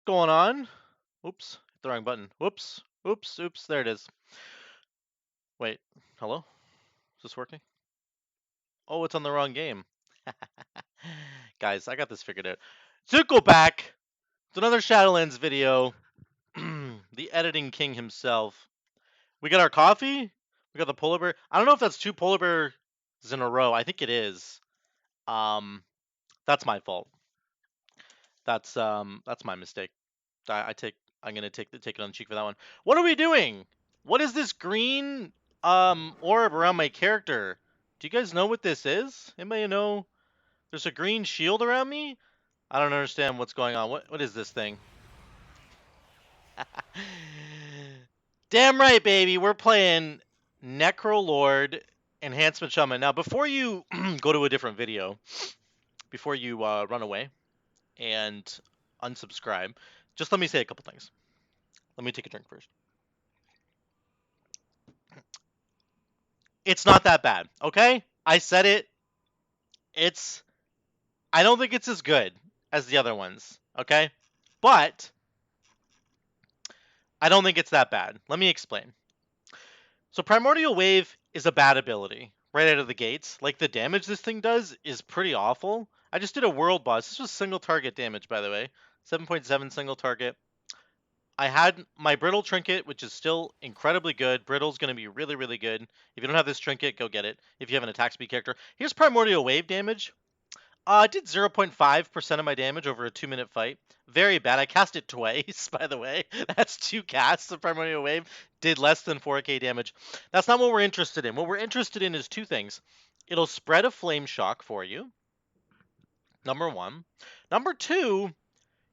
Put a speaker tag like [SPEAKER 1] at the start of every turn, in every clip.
[SPEAKER 1] going on? Oops, hit the wrong button. Whoops, oops, oops, there it is. Wait, hello? Is this working? Oh, it's on the wrong game. Guys, I got this figured out. Zuko back! It's another Shadowlands video. The editing king himself. We got our coffee. We got the polar bear. I don't know if that's 2 polar bears in a row. I think it is. That's my fault. That's my mistake. I'm gonna take it on the cheek for that one. What are we doing? What is this green orb around my character? Do you guys know what this is? Anybody know? There's a green shield around me? I don't understand what's going on. What is this thing? Damn right, baby. We're playing Necrolord Enhancement Shaman. Now, before you go to a different video, before you run away and unsubscribe, just let me say a couple things. Let me take a drink first. It's not that bad, okay? I said it. I don't think it's as good as the other ones, okay? But I don't think it's that bad. Let me explain. So Primordial Wave is a bad ability right out of the gates. Like, the damage this thing does is pretty awful. I just did a world boss. This was single target damage, by the way. 7.7 single target. I had my Brittle Trinket, which is still incredibly good. Brittle's going to be really, really good. If you don't have this trinket, go get it. If you have an attack speed character. Here's Primordial Wave damage. I did 0.5% of my damage over a 2-minute fight. Very bad. I cast it twice, by the way. That's 2 casts of Primordial Wave. Did less than 4k damage. That's not what we're interested in. What we're interested in is 2 things. It'll spread a flame shock for you. Number 1. Number 2,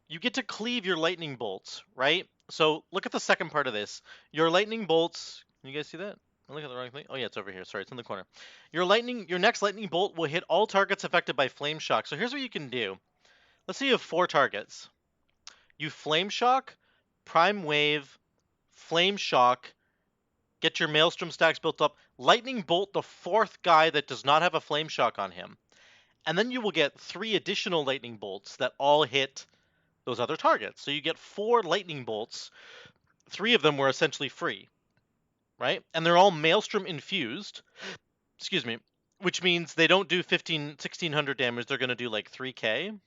[SPEAKER 1] you get to cleave your lightning bolts, right? So look at the second part of this. Your lightning bolts, can you guys see that? I look at the wrong thing. Oh yeah, it's over here. Sorry, it's in the corner. Your next lightning bolt will hit all targets affected by flame shock. So here's what you can do. Let's say you have 4 targets. You flame shock, prime wave, flame shock, get your maelstrom stacks built up, lightning bolt the 4th guy that does not have a flame shock on him. And then you will get 3 additional lightning bolts that all hit those other targets. So you get 4 lightning bolts. 3 of them were essentially free, right? And they're all maelstrom infused. Excuse me. Which means they don't do 1600 damage. They're going to do like 3k.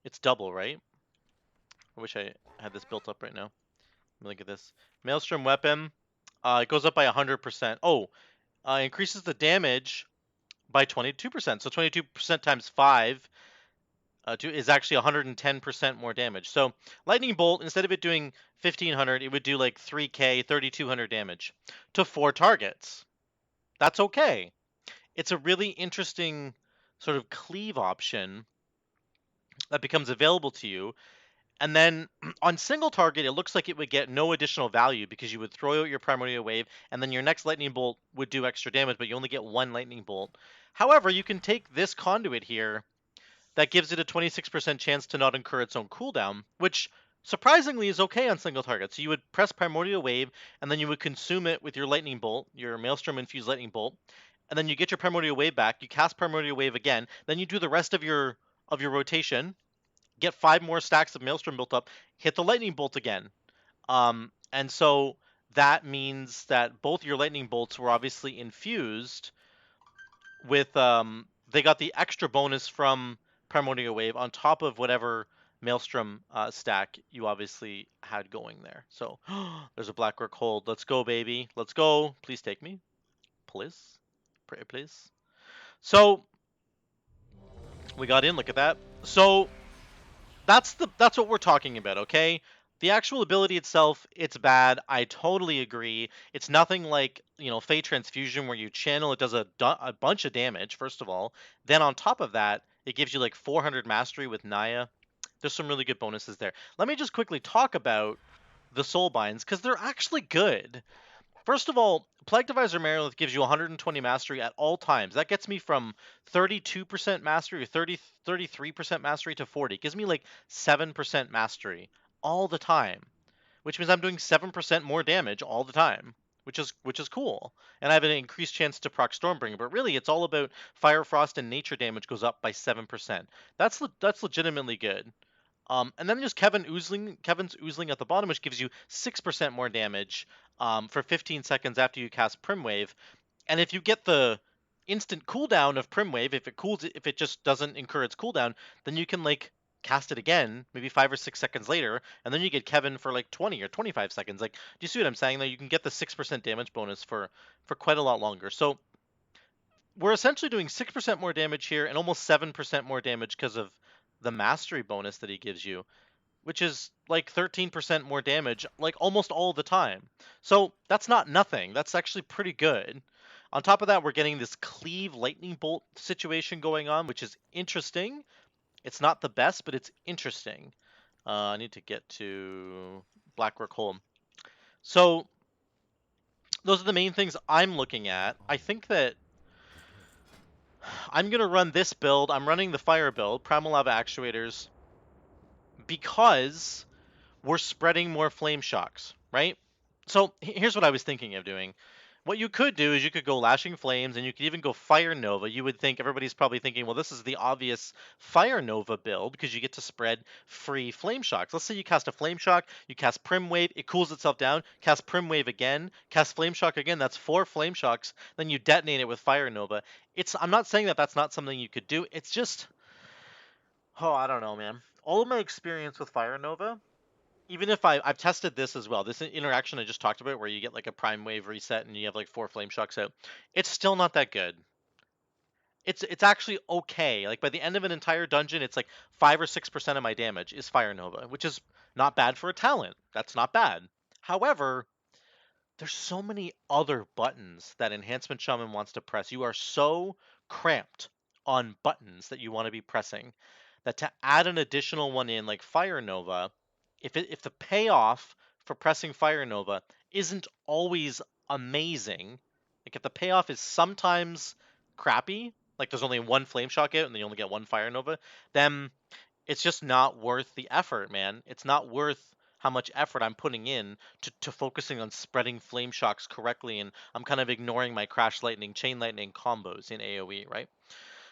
[SPEAKER 1] It's double, right? I wish I had this built up right now. Let me look at this. Maelstrom weapon. It goes up by 100%. Oh, increases the damage by 22%. So 22% times 5 is actually 110% more damage. So lightning bolt, instead of it doing 1500, it would do like 3k, 3200 damage to 4 targets. That's okay. It's a really interesting sort of cleave option that becomes available to you. And then on single target, it looks like it would get no additional value because you would throw out your Primordial Wave, and then your next lightning bolt would do extra damage, but you only get 1 lightning bolt. However, you can take this conduit here that gives it a 26% chance to not incur its own cooldown, which surprisingly is okay on single target. So you would press Primordial Wave, and then you would consume it with your lightning bolt, your Maelstrom infused lightning bolt, and then you get your Primordial Wave back. You cast Primordial Wave again, then you do the rest of your rotation, get 5 more stacks of Maelstrom built up, hit the lightning bolt again. And so that means that both your lightning bolts were obviously infused with they got the extra bonus from Primordial Wave on top of whatever Maelstrom stack you obviously had going there. So there's a Blackrock hold. Let's go, baby. Let's go. Please take me. Please. Pretty please. So we got in. Look at that. So that's what we're talking about, okay? The actual ability itself, it's bad. I totally agree. It's nothing like, Fey Transfusion where you channel, it does a bunch of damage, first of all. Then on top of that, it gives you like 400 mastery with Naya. There's some really good bonuses there. Let me just quickly talk about the Soulbinds, because they're actually good. First of all, Plague Divisor Merilith gives you 120 mastery at all times. That gets me from 32% mastery or 33% mastery to 40. It gives me like 7% mastery all the time, which means I'm doing 7% more damage all the time, which is cool. And I have an increased chance to proc Stormbringer, but really it's all about Fire, Frost, and Nature damage goes up by 7%. That's legitimately good. And then there's Kevin's Oozling at the bottom, which gives you 6% more damage for 15 seconds after you cast Primwave. And if you get the instant cooldown of Primwave, if it just doesn't incur its cooldown, then you can like cast it again, maybe 5 or 6 seconds later, and then you get Kevin for like 20 or 25 seconds. Like, do you see what I'm saying? Though you can get the 6% damage bonus for quite a lot longer. So we're essentially doing 6% more damage here and almost 7% more damage because of the mastery bonus that he gives you, which is like 13% more damage, like almost all the time. So that's not nothing. That's actually pretty good. On top of that, we're getting this cleave lightning bolt situation going on, which is interesting. It's not the best, but it's interesting. I need to get to Blackrock Hole. So those are the main things I'm looking at. I think that I'm going to run this build. I'm running the fire build, Primal Lava Actuators, because we're spreading more flame shocks, right? So here's what I was thinking of doing. What you could do is you could go Lashing Flames, and you could even go Fire Nova. You would think, everybody's probably thinking, well, this is the obvious Fire Nova build because you get to spread free Flame Shocks. Let's say you cast a Flame Shock, you cast Prim Wave, it cools itself down, cast Prim Wave again, cast Flame Shock again, that's 4 Flame Shocks, then you detonate it with Fire Nova. I'm not saying that that's not something you could do, it's just, oh, I don't know, man. All of my experience with Fire Nova, even if I've tested this as well, this interaction I just talked about where you get like a prime wave reset and you have like 4 flame shocks out, it's still not that good. It's actually okay. Like by the end of an entire dungeon, it's like 5 or 6% of my damage is Fire Nova, which is not bad for a talent. That's not bad. However, there's so many other buttons that Enhancement Shaman wants to press. You are so cramped on buttons that you want to be pressing that to add an additional one in like Fire Nova, if the payoff for pressing Fire Nova isn't always amazing, like if the payoff is sometimes crappy, like there's only one Flame Shock out and then you only get one Fire Nova, then it's just not worth the effort, man. It's not worth how much effort I'm putting in to focusing on spreading flame shocks correctly, and I'm kind of ignoring my crash lightning, chain lightning combos in AoE, right?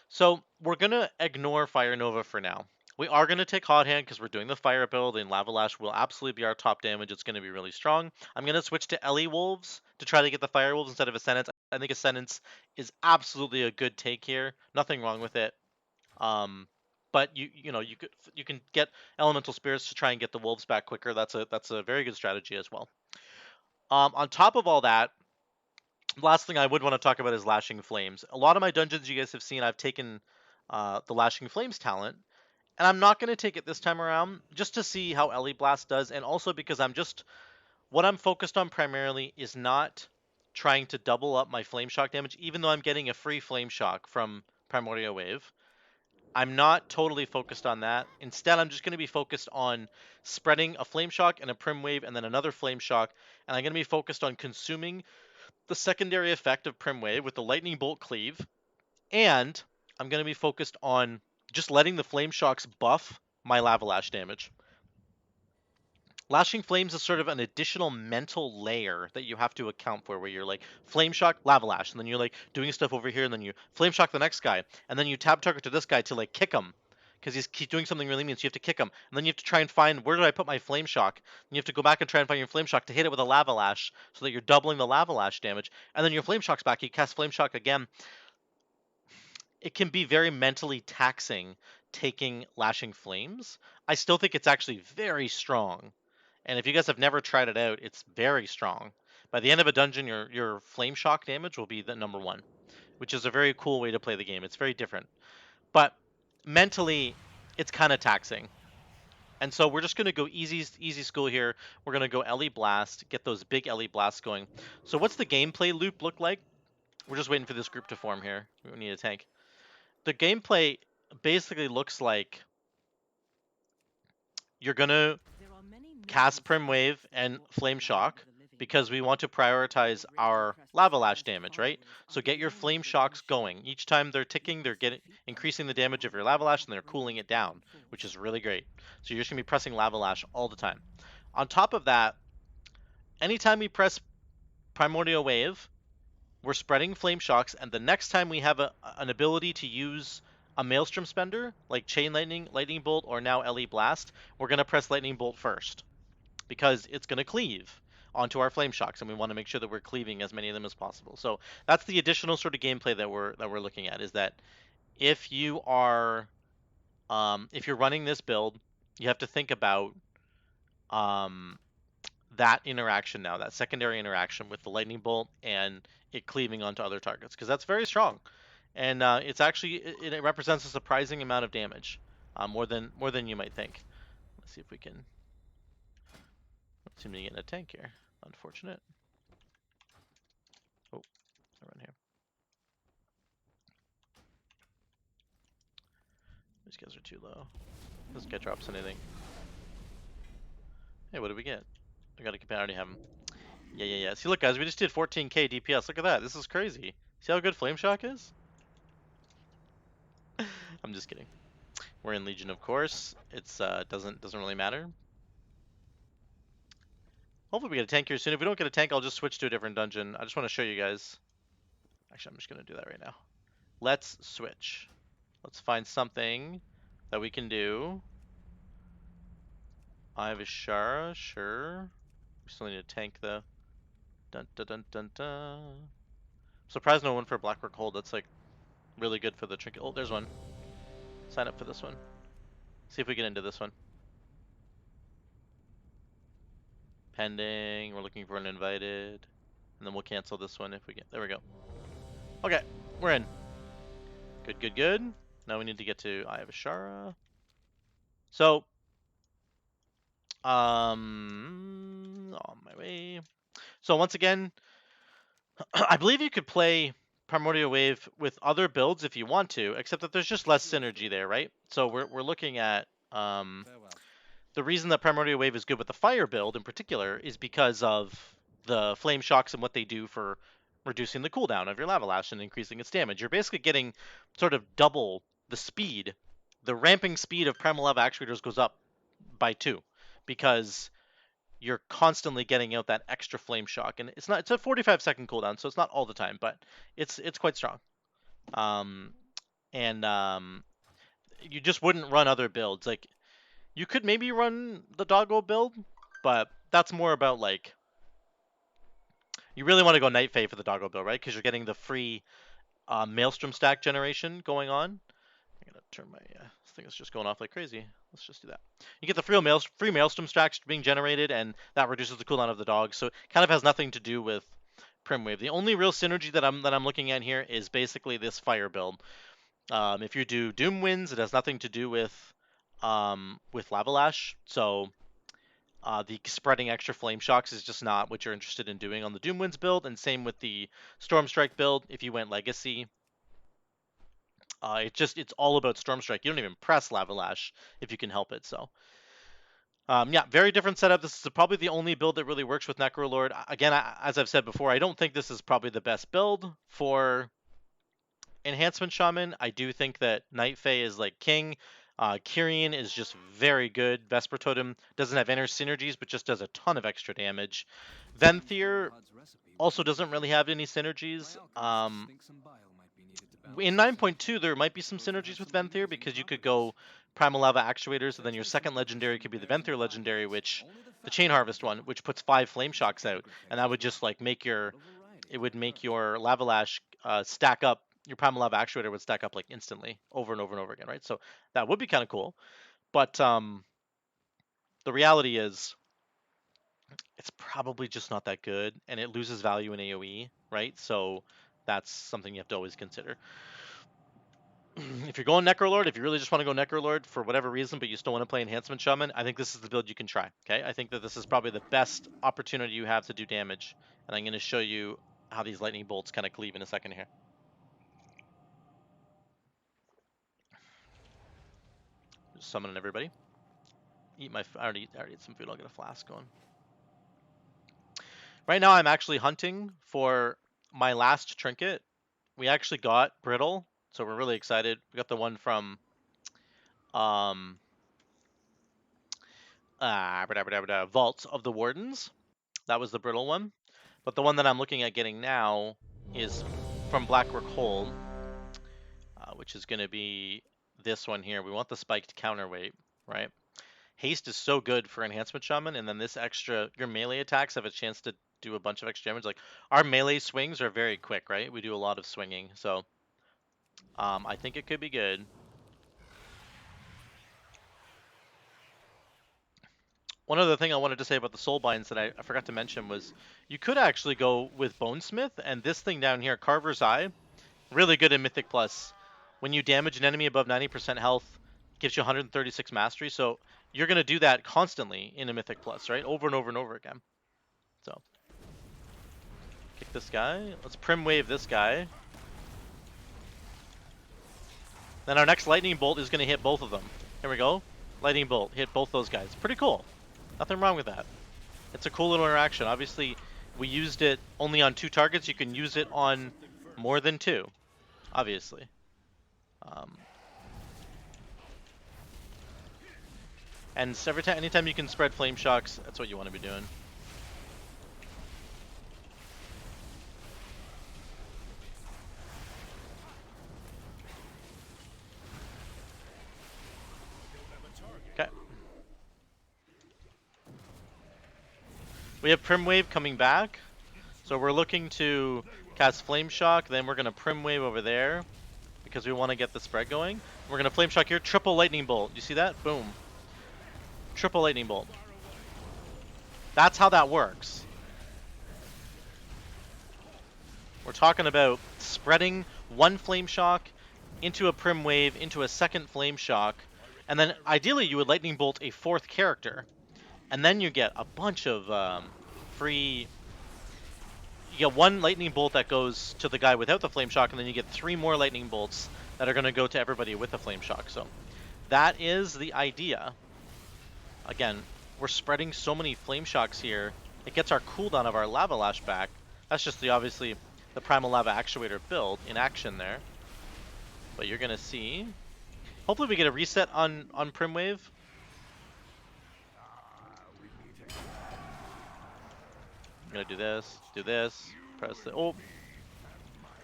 [SPEAKER 1] So we're gonna ignore Fire Nova for now. We are gonna take Hot Hand because we're doing the fire build, and Lava Lash will absolutely be our top damage. It's gonna be really strong. I'm gonna switch to Ellie Wolves to try to get the Fire Wolves instead of Ascendance. I think Ascendance is absolutely a good take here. Nothing wrong with it. Um, but you can get elemental spirits to try and get the wolves back quicker. That's a very good strategy as well. On top of all that, last thing I would want to talk about is Lashing Flames. A lot of my dungeons you guys have seen, I've taken the Lashing Flames talent, and I'm not going to take it this time around just to see how Ellie Blast does, and also because what I'm focused on primarily is not trying to double up my Flame Shock damage, even though I'm getting a free Flame Shock from Primordial Wave. I'm not totally focused on that. Instead, I'm just going to be focused on spreading a Flame Shock and a Prim Wave and then another Flame Shock. And I'm going to be focused on consuming the secondary effect of Prim Wave with the Lightning Bolt Cleave. And I'm going to be focused on just letting the Flame Shocks buff my Lava Lash damage. Lashing Flames is sort of an additional mental layer that you have to account for, where you're like Flame Shock, Lava Lash, and then you're like doing stuff over here, and then you Flame Shock the next guy, and then you tab target to this guy to like kick him, because he's doing something really mean, so you have to kick him, and then you have to try and find, where did I put my Flame Shock? And you have to go back and try and find your Flame Shock to hit it with a Lava Lash, so that you're doubling the Lava Lash damage, and then your Flame Shock's back, you cast Flame Shock again. It can be very mentally taxing taking Lashing Flames. I still think it's actually very strong. And if you guys have never tried it out, it's very strong. By the end of a dungeon, your Flame Shock damage will be the number 1, which is a very cool way to play the game. It's very different. But mentally, it's kind of taxing. And so we're just going to go easy school here. We're going to go Ellie Blast, get those big Ellie Blasts going. So what's the gameplay loop look like? We're just waiting for this group to form here. We need a tank. The gameplay basically looks like you're going to cast Prim Wave and Flame Shock because we want to prioritize our Lava Lash damage, right? So get your Flame Shocks going. Each time they're ticking, they're increasing the damage of your Lava Lash and they're cooling it down, which is really great. So you're just going to be pressing Lava Lash all the time. On top of that, anytime we press Primordial Wave, we're spreading Flame Shocks, and the next time we have an ability to use a Maelstrom spender, like Chain Lightning, Lightning Bolt, or now LE Blast, we're going to press Lightning Bolt first because it's going to cleave onto our Flame Shocks, and we want to make sure that we're cleaving as many of them as possible. So that's the additional sort of gameplay that we're looking at, is that if you are if you're running this build, you have to think about that interaction now, that secondary interaction with the Lightning Bolt and it cleaving onto other targets, because that's very strong. And it's actually, it represents a surprising amount of damage, more than you might think. Let's see if we can. Don't seem to get in a tank here. Unfortunate. Oh, I run here. These guys are too low. This guy drops anything. Hey, what did we get? I gotta keep. I already have him. Yeah. See, look, guys, we just did 14k DPS. Look at that. This is crazy. See how good Flame Shock is? I'm just kidding. We're in Legion, of course. It's doesn't really matter. Hopefully we get a tank here soon. If we don't get a tank, I'll just switch to a different dungeon. I just want to show you guys. Actually, I'm just gonna do that right now. Let's switch. Let's find something that we can do. I have a Shara, sure. We still need a tank though. Dun dun dun dun dun. Surprised no one for Blackrock Hold. That's like really good for the trinket. Oh, there's one. Sign up for this one. See if we get into this one. Pending. We're looking for an invited. And then we'll cancel this one if we get. There we go. Okay, we're in. Good. Now we need to get to Eye of Ashara. So, on my way. So once again, I believe you could play Primordial Wave with other builds if you want to, except that there's just less synergy there, right? So we're looking at the reason that Primordial Wave is good with the fire build in particular is because of the flame shocks and what they do for reducing the cooldown of your lava lash and increasing its damage. You're basically getting sort of double the speed. The ramping speed of Primal Lava Actuators goes up by 2 because you're constantly getting out that extra flame shock, and it's a 45-second cooldown, so it's not all the time, but it's quite strong. You just wouldn't run other builds. Like, you could maybe run the Doggo build, but that's more about, like, you really want to go Night Fae for the Doggo build, right? Because you're getting the free Maelstrom stack generation going on. I'm gonna turn my this thing is just going off like crazy. Let's just do that. You get the free Maelstrom stacks being generated, and that reduces the cooldown of the dog. So it kind of has nothing to do with Primwave. The only real synergy that I'm looking at here is basically this fire build. If you do Doom Winds, it has nothing to do with Lava Lash. So the spreading extra flame shocks is just not what you're interested in doing on the Doom Winds build, and same with the Storm Strike build. If you went Legacy, it's all about Storm Strike. You don't even press Lava Lash if you can help it. So, yeah, very different setup. This is probably the only build that really works with Necrolord. Again, as I've said before, I don't think this is probably the best build for Enhancement Shaman. I do think that Night Fae is like king. Kyrian is just very good. Vesper Totem doesn't have inner synergies, but just does a ton of extra damage. Venthyr also doesn't really have any synergies. In 9.2, there might be some synergies with Venthyr, because you could go Primal Lava Actuators, and then your second legendary could be the Venthyr legendary, which the Chain Harvest one, which puts 5 Flame Shocks out, and that would just like make your Lava Lash stack up. Your Primal Lava Actuator would stack up like instantly, over and over and over again, right? So that would be kind of cool, but the reality is, it's probably just not that good, and it loses value in AoE, right? So that's something you have to always consider. If you're going Necrolord, if you really just want to go Necrolord for whatever reason, but you still want to play Enhancement Shaman, I think this is the build you can try, okay? I think that this is probably the best opportunity you have to do damage, and I'm going to show you how these lightning bolts kind of cleave in a second here. Just summoning everybody. I already ate some food. I'll get a flask going. Right now, I'm actually hunting for my last trinket. We actually got Brittle, so we're really excited. We got the one from Vault of the Wardens. That was the Brittle one. But the one that I'm looking at getting now is from Blackrock Hold, which is going to be this one here. We want the spiked counterweight, right? Haste is so good for Enhancement Shaman, and then this extra, your melee attacks have a chance to do a bunch of extra damage. Like, our melee swings are very quick, right? We do a lot of swinging, so I think it could be good. One other thing I wanted to say about the Soulbinds that I forgot to mention was you could actually go with Bonesmith, and this thing down here, Carver's Eye, really good in Mythic Plus. When you damage an enemy above 90% health, gives you 136 mastery, so you're going to do that constantly in a Mythic Plus, right? Over and over and over again. So, kick this guy. Let's Prim Wave this guy. Then our next Lightning Bolt is going to hit both of them. Here we go. Lightning Bolt, hit both those guys. Pretty cool. Nothing wrong with that. It's a cool little interaction. Obviously, we used it only on 2 targets. You can use it on more than 2, obviously. And anytime you can spread Flame Shocks, that's what you want to be doing. Okay. We have Prim Wave coming back. So we're looking to cast Flame Shock, then we're going to Prim Wave over there because we want to get the spread going. We're going to Flame Shock here, triple Lightning Bolt. You see that? Boom. Triple Lightning Bolt. That's how that works. We're talking about spreading one Flame Shock into a Prim Wave, into a second Flame Shock, and then ideally you would Lightning Bolt a 4th character. And then you get a bunch of free... You get 1 Lightning Bolt that goes to the guy without the Flame Shock, and then you get 3 more Lightning Bolts that are going to go to everybody with the Flame Shock. So that is the idea. Again, we're spreading so many Flame Shocks here. It gets our cooldown of our Lava Lash back. That's just obviously the Primal Lava Actuator build in action there. But you're going to see... Hopefully we get a reset on Prim Wave. I'm going to do this, press the... Oh!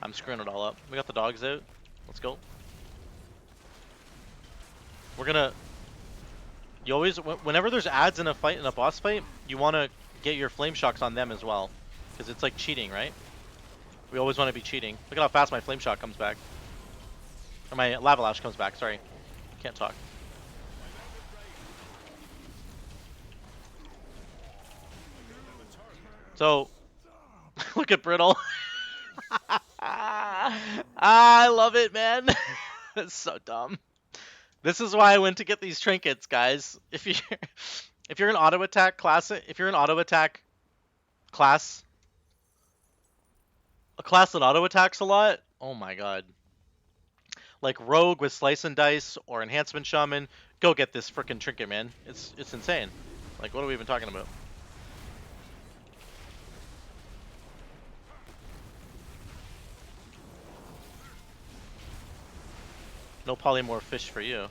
[SPEAKER 1] I'm screwing it all up. We got the dogs out. Let's go. We're going to... You always... Whenever there's adds in a fight, in a boss fight, you want to get your Flame Shocks on them as well. Because it's like cheating, right? We always want to be cheating. Look at how fast my Flame Shock comes back. Or my Lava Lash comes back, sorry. Can't talk. So, look at Brittle. I love it, man. It's so dumb. This is why I went to get these trinkets, guys. If you're an auto attack class, a class that auto attacks a lot, oh my god. Like Rogue with Slice and Dice or Enhancement Shaman, go get this freaking trinket, man. It's insane. Like, what are we even talking about? No polymorph fish for you.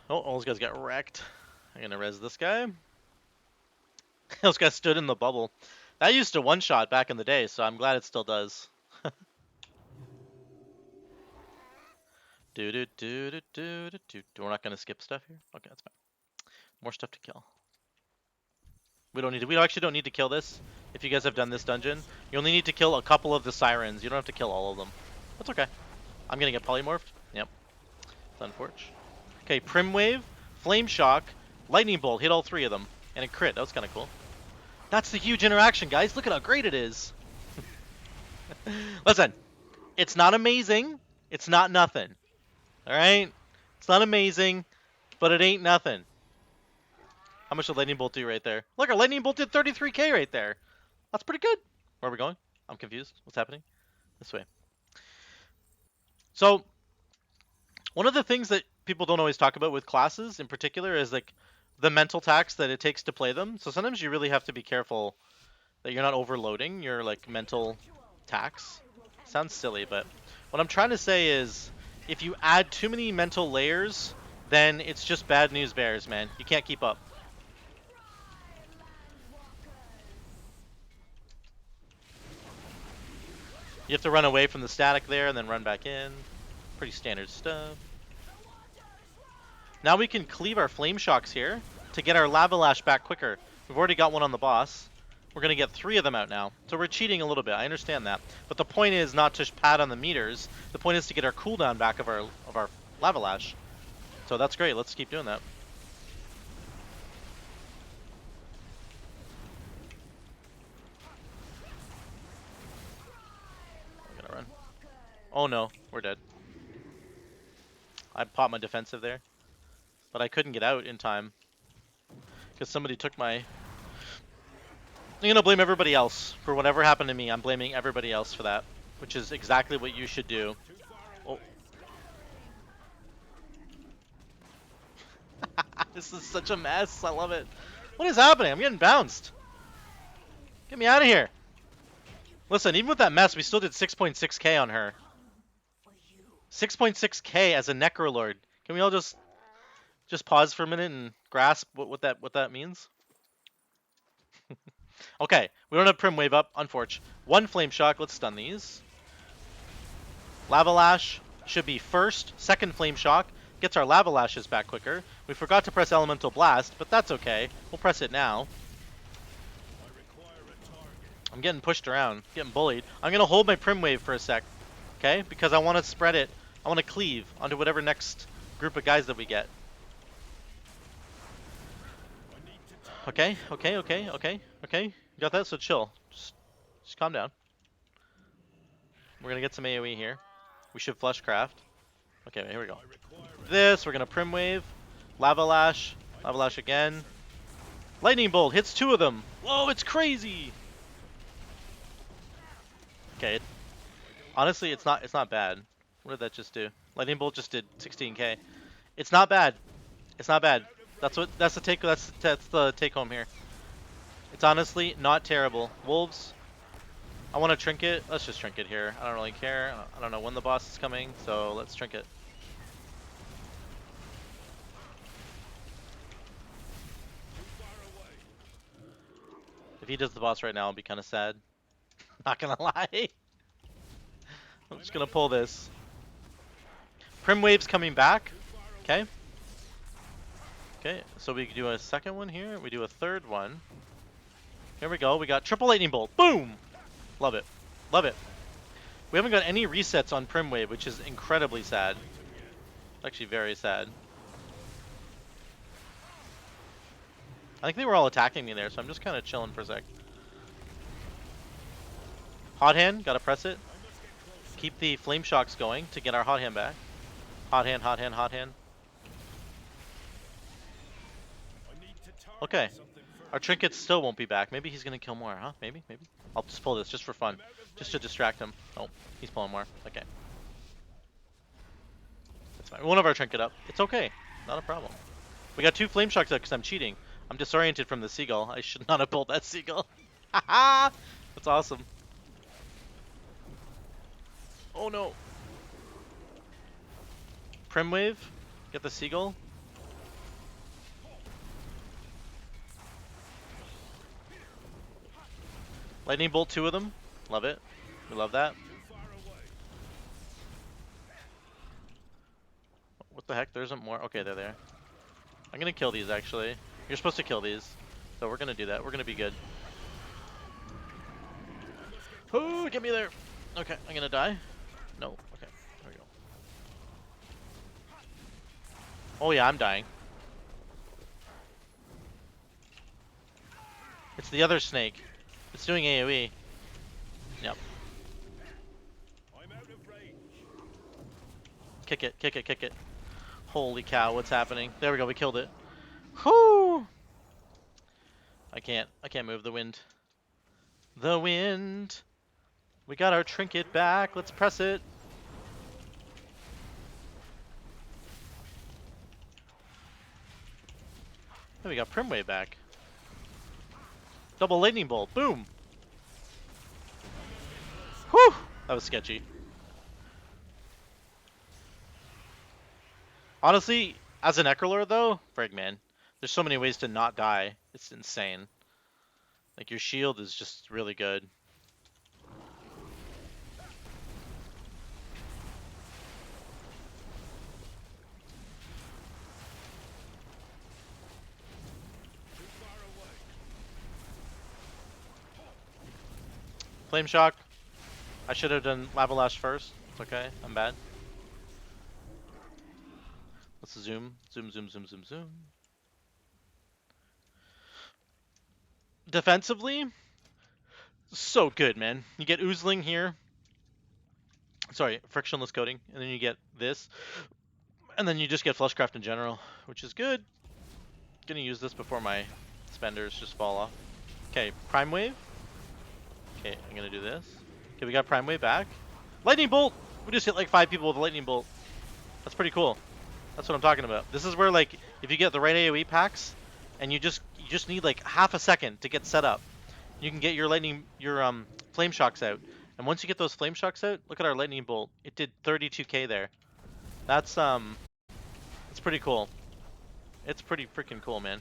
[SPEAKER 1] Oh, all those guys got wrecked. I'm gonna res this guy. Those guys stood in the bubble. That used to one-shot back in the day, so I'm glad it still does. We're not gonna skip stuff here? Okay, that's fine. More stuff to kill. We actually don't need to kill this. If you guys have done this dungeon, you only need to kill a couple of the sirens. You don't have to kill all of them. That's okay. I'm gonna get polymorphed. Yep. It's unfortunate. Okay, Prim Wave, Flame Shock, Lightning Bolt. Hit all 3 of them. And a crit. That was kind of cool. That's the huge interaction, guys. Look at how great it is. Listen, it's not amazing. It's not nothing. Alright? It's not amazing, but it ain't nothing. How much did Lightning Bolt do right there? Look, our Lightning Bolt did 33k right there. That's pretty good. Where are we going? I'm confused. What's happening? This way. So, one of the things that people don't always talk about with classes in particular is like the mental tax that it takes to play them. So sometimes you really have to be careful that you're not overloading your like mental tax. Sounds silly, but what I'm trying to say is if you add too many mental layers, then it's just bad news bears, man. You can't keep up. You have to run away from the static there and then run back in. Pretty standard stuff. Now we can cleave our flame shocks here to get our lava lash back quicker. We've already got one on the boss. We're gonna get 3 of them out now. So we're cheating a little bit, I understand that. But the point is not to pad on the meters. The point is to get our cooldown back of our lava lash. So that's great, let's keep doing that. I'm gonna run. Oh no, we're dead. I popped my defensive there. But I couldn't get out in time. Because somebody took my... I'm gonna blame everybody else. For whatever happened to me, I'm blaming everybody else for that. Which is exactly what you should do. Oh. This is such a mess, I love it. What is happening? I'm getting bounced. Get me out of here. Listen, even with that mess, we still did 6.6k on her. 6.6k as a Necrolord. Can we all just pause for a minute and grasp what that means? Okay, we don't have Prim Wave up, unfortunately. 1 Flame Shock, let's stun these. Lava Lash should be first. 2nd Flame Shock gets our Lava Lashes back quicker. We forgot to press Elemental Blast, but that's okay. We'll press it now. I'm getting pushed around, getting bullied. I'm gonna hold my Prim Wave for a sec, okay? Because I want to spread it. I want to cleave onto whatever next group of guys that we get. Okay. You got that? So chill. Just calm down. We're gonna get some AoE here. We should flush craft. Okay, here we go. This, we're gonna Prim Wave, Lava Lash again. Lightning Bolt hits 2 of them. Whoa, it's crazy. Okay, honestly, it's not bad. What did that just do? Lightning Bolt just did 16k. It's not bad. It's not bad. That's the take home here. It's honestly not terrible. Wolves, I want to trinket. Let's just trinket here. I don't really care. I don't know when the boss is coming, so let's trinket. If he does the boss right now, I'll be kind of sad. Not gonna lie. I'm just gonna pull this. Prim Wave's coming back. Okay. Okay, so we do a 2nd one here. We do a 3rd one. Here we go. We got triple lightning bolt. Boom! Love it. Love it. We haven't got any resets on Prim Wave, which is incredibly sad. Actually, very sad. I think they were all attacking me there, so I'm just kind of chilling for a sec. Hot hand, gotta press it. Keep the flame shocks going to get our hot hand back. Hot hand, hot hand, hot hand. Okay. Our trinkets still won't be back. Maybe he's gonna kill more, huh? Maybe. I'll just pull this just for fun. Just to distract him. Oh, he's pulling more. Okay. That's fine. One of our trinket up. It's okay. Not a problem. We got 2 flame shocks out because I'm cheating. I'm disoriented from the seagull. I should not have pulled that seagull. Haha! That's awesome. Oh no. Prim Wave. Get the seagull. Lightning Bolt 2 of them. Love it. We love that. What the heck? There isn't more. Okay, they're there. I'm gonna kill these actually. You're supposed to kill these. So we're gonna do that. We're gonna be good. Oh, get me there. Okay, I'm gonna die. No. Okay, there we go. Oh yeah, I'm dying. It's the other snake. It's doing AoE. Yep. Kick it, kick it, kick it. Holy cow, what's happening? There we go, we killed it. Whoo! I can't move the wind. The wind! We got our trinket back, let's press it. And we got Prim Wave back. Double lightning bolt, boom! Whew! That was sketchy. Honestly, as an Necrolord though, frig man, there's so many ways to not die. It's insane. Like your shield is just really good. Flame shock. I should have done lava lash first. It's okay. I'm bad. Let's zoom. Zoom, zoom, zoom, zoom, zoom. Defensively, so good, man. You get oozling here. Sorry, frictionless coating, and then you get this, and then you just get fleshcraft in general, which is good. Gonna use this before my spenders just fall off. Okay, prime wave. Okay, I'm gonna do this. Okay, we got prime wave back. Lightning bolt. We just hit like 5 people with a lightning bolt. That's pretty cool. That's what I'm talking about. This is where, like, if you get the right AoE packs, and you just need like half a second to get set up, you can get your flame shocks out. And once you get those flame shocks out, look at our lightning bolt. It did 32k there. That's it's pretty cool. It's pretty freaking cool, man.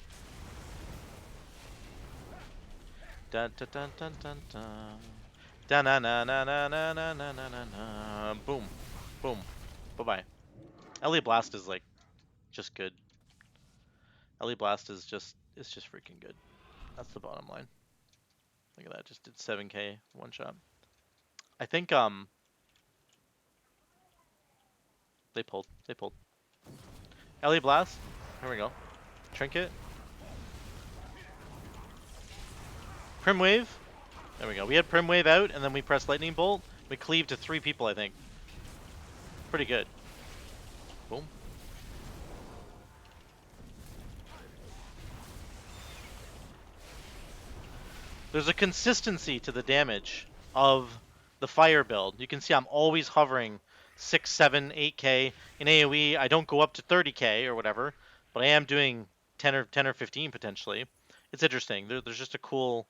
[SPEAKER 1] Dun dun dun dun dun dun. Dun na na na na na na na na na. Boom, boom. Bye bye. LE Blast is like just good. LE Blast is just freaking good. That's the bottom line. Look at that, just did 7k one shot. I think they pulled. LE Blast. Here we go. Trinket. Prim Wave. There we go. We had Prim Wave out, and then we pressed Lightning Bolt. We cleaved to 3 people, I think. Pretty good. Boom. There's a consistency to the damage of the fire build. You can see I'm always hovering 6, 7, 8k. In AoE, I don't go up to 30k or whatever, but I am doing 10 or 15 potentially. It's interesting. There's just a cool...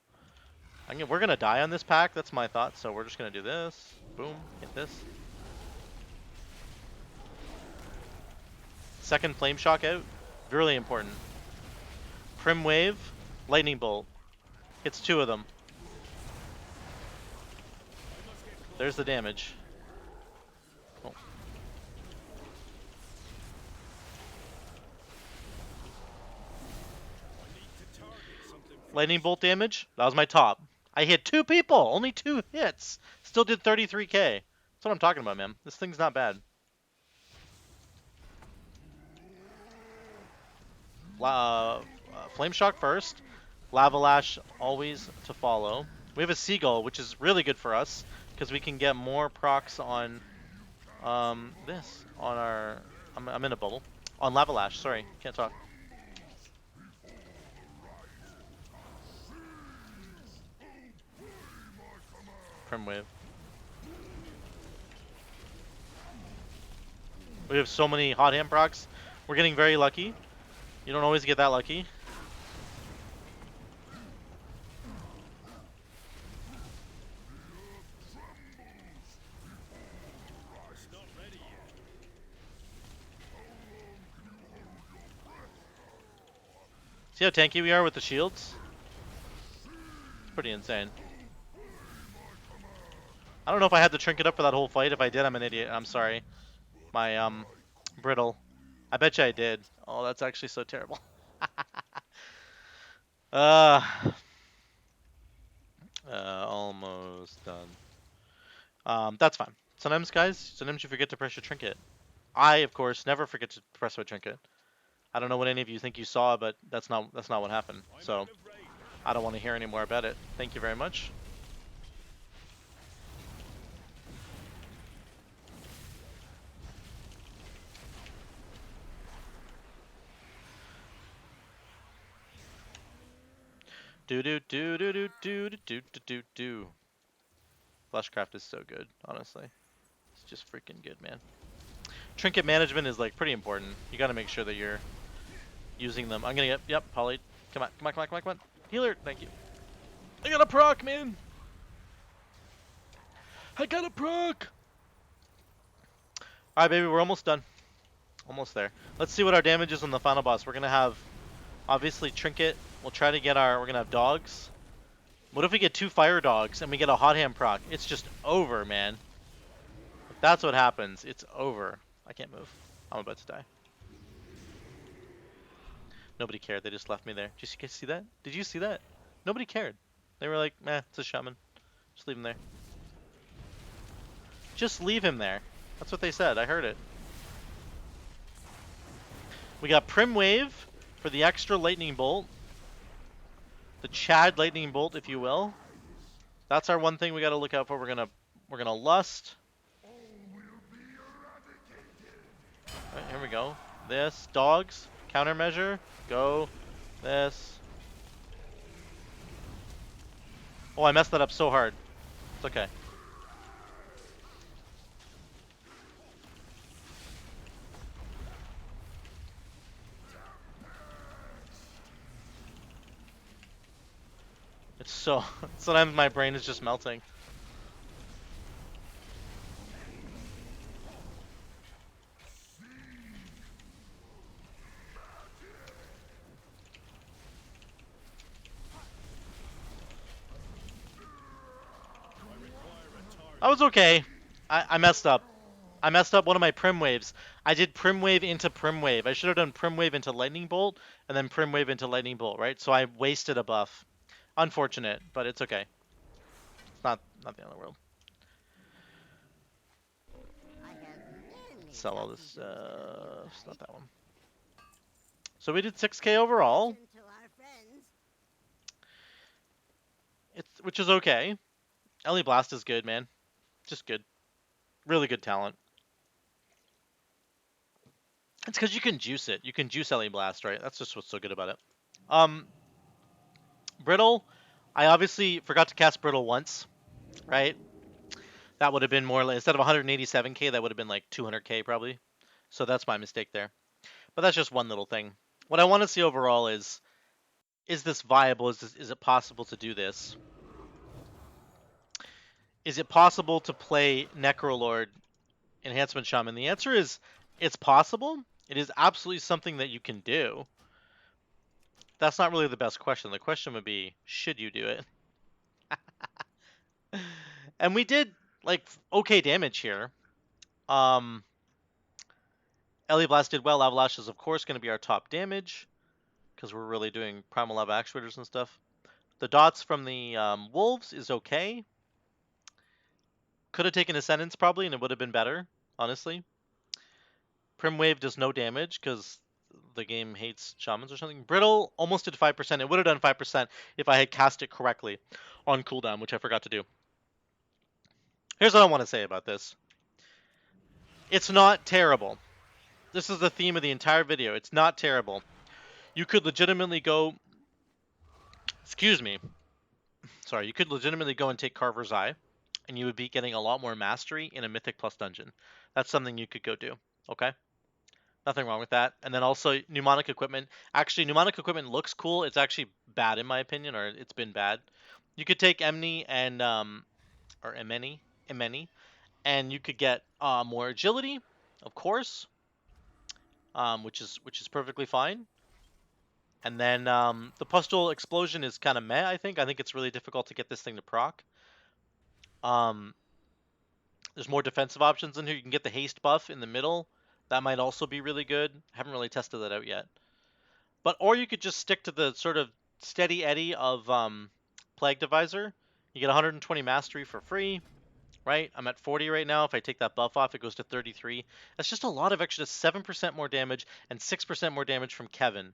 [SPEAKER 1] we're gonna die on this pack. That's my thought. So we're just gonna do this. Boom. Hit this. Second flame shock out. Really important. Prim wave. Lightning bolt. Hits 2 of them. There's the damage. Oh. Lightning bolt damage. That was my top. I hit 2 people. Only 2 hits. Still did 33k. That's what I'm talking about, man. This thing's not bad. Flame shock first. Lava lash always to follow. We have a seagull, which is really good for us because we can get more procs on this on our. I'm in a bubble on lava lash. Sorry, can't talk. Prim wave. We have so many hot hand procs. We're getting very lucky. You don't always get that lucky. See how tanky we are with the shields? It's pretty insane. I don't know if I had the trinket up for that whole fight. If I did, I'm an idiot. I'm sorry. My brittle. I bet you I did. Oh, that's actually so terrible. Almost done. That's fine. Sometimes you forget to press your trinket. I, of course, never forget to press my trinket. I don't know what any of you think you saw, but that's not what happened. So I don't want to hear any more about it. Thank you very much. Do do do do do do do do do do. Fleshcraft is so good, honestly. It's just freaking good, man. Trinket management is like pretty important. You got to make sure that you're using them. I'm gonna get poly. Come on. Healer, thank you. I got a proc, man. I got a proc. All right, baby, we're almost done. Almost there. Let's see what our damage is on the final boss. We're gonna have obviously trinket. We'll try to get we're gonna have dogs. What if we get 2 fire dogs and we get a hot hand proc? It's just over, man. If that's what happens, it's over. I can't move. I'm about to die. Nobody cared. They just left me there. Did you guys see that? Did you see that? Nobody cared. They were like, meh, it's a shaman. Just leave him there. Just leave him there. That's what they said. I heard it. We got Prim Wave for the extra lightning bolt. The Chad lightning bolt, if you will. That's our one thing we got to look out for. We're gonna lust. Right, here we go. This dogs countermeasure. Go. This. Oh, I messed that up so hard. It's okay. It's so... Sometimes my brain is just melting. I was okay. I messed up. I messed up one of my Prim Waves. I did Prim Wave into Prim Wave. I should have done Prim Wave into Lightning Bolt, and then Prim Wave into Lightning Bolt, right? So I wasted a buff. Unfortunate, but it's okay. It's not the end of the world. Sell all this stuff. It's not that one. So we did 6k overall. Which is okay. Ellie Blast is good, man. Just good. Really good talent. It's because you can juice it. You can juice Ellie Blast, right? That's just what's so good about it. Brittle. I obviously forgot to cast Brittle once, right? That would have been more like, instead of 187k, that would have been like 200k probably. So that's my mistake there. But that's just one little thing. What I want to see overall is this viable? Is it possible to do this? Is it possible to play Necrolord Enhancement Shaman? The answer is it's possible. It is absolutely something that you can do. That's not really the best question. The question would be, should you do it? And we did like okay damage here. Ellie Blast did well. Avalash is of course going to be our top damage because we're really doing Primal Lava Actuators and stuff. The dots from the Wolves is okay. Could have taken Ascendance probably and it would have been better, honestly. Prim Wave does no damage because the game hates Shamans or something. Brittle almost did 5%. It would have done 5% if I had cast it correctly on cooldown, which I forgot to do. Here's what I want to say about this. It's not terrible. This is the theme of the entire video. It's not terrible. You could legitimately go... Excuse me. Sorry, you could legitimately go and take Carver's Eye, and you would be getting a lot more mastery in a Mythic Plus dungeon. That's something you could go do, okay? Nothing wrong with that. And then also Mnemonic Equipment. Actually, Mnemonic Equipment looks cool. It's actually bad in my opinion, or it's been bad. You could take Emni and, or Emeni, and you could get more agility, of course, which is perfectly fine. And then the Pustule Explosion is kind of meh, I think. I think it's really difficult to get this thing to proc. There's more defensive options in here. You can get the haste buff in the middle. That might also be really good. Haven't really tested that out yet. Or you could just stick to the sort of steady eddy of Plague Divisor. You get 120 mastery for free, right? I'm at 40 right now. If I take that buff off, it goes to 33. That's just a lot of extra 7% more damage and 6% more damage from Kevin.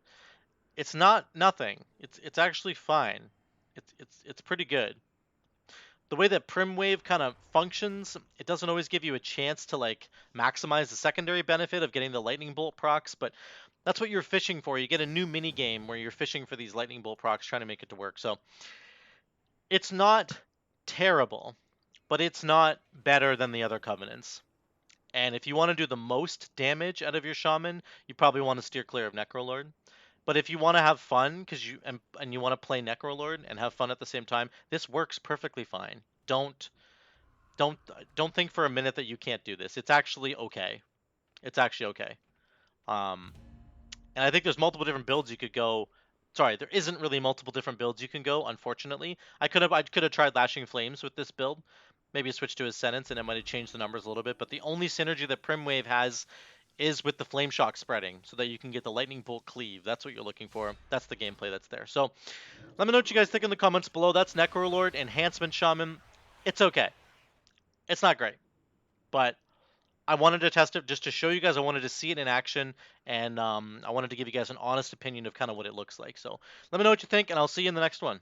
[SPEAKER 1] It's not nothing. It's actually fine. It's pretty good. The way that Prim Wave kind of functions, it doesn't always give you a chance to like maximize the secondary benefit of getting the lightning bolt procs, but that's what you're fishing for. You get a new mini game where you're fishing for these lightning bolt procs, trying to make it to work. So it's not terrible, but it's not better than the other covenants. And if you want to do the most damage out of your shaman, you probably want to steer clear of Necrolord. But if you want to have fun, because you want to play Necrolord and have fun at the same time, this works perfectly fine. Don't think for a minute that you can't do this. It's actually okay. It's actually okay. And I think there's multiple different builds you could go. Sorry, there isn't really multiple different builds you can go. Unfortunately, I could have tried Lashing Flames with this build. Maybe switch to Ascendance and it might have changed the numbers a little bit. But the only synergy that Prim Wave has is with the Flame Shock spreading, so that you can get the Lightning Bolt cleave. That's what you're looking for. That's the gameplay that's there. So let me know what you guys think in the comments below. That's Necrolord Enhancement Shaman. It's okay. It's not great, but I wanted to test it just to show you guys. I wanted to see it in action, and I wanted to give you guys an honest opinion of kind of what it looks like. So let me know what you think, and I'll see you in the next one.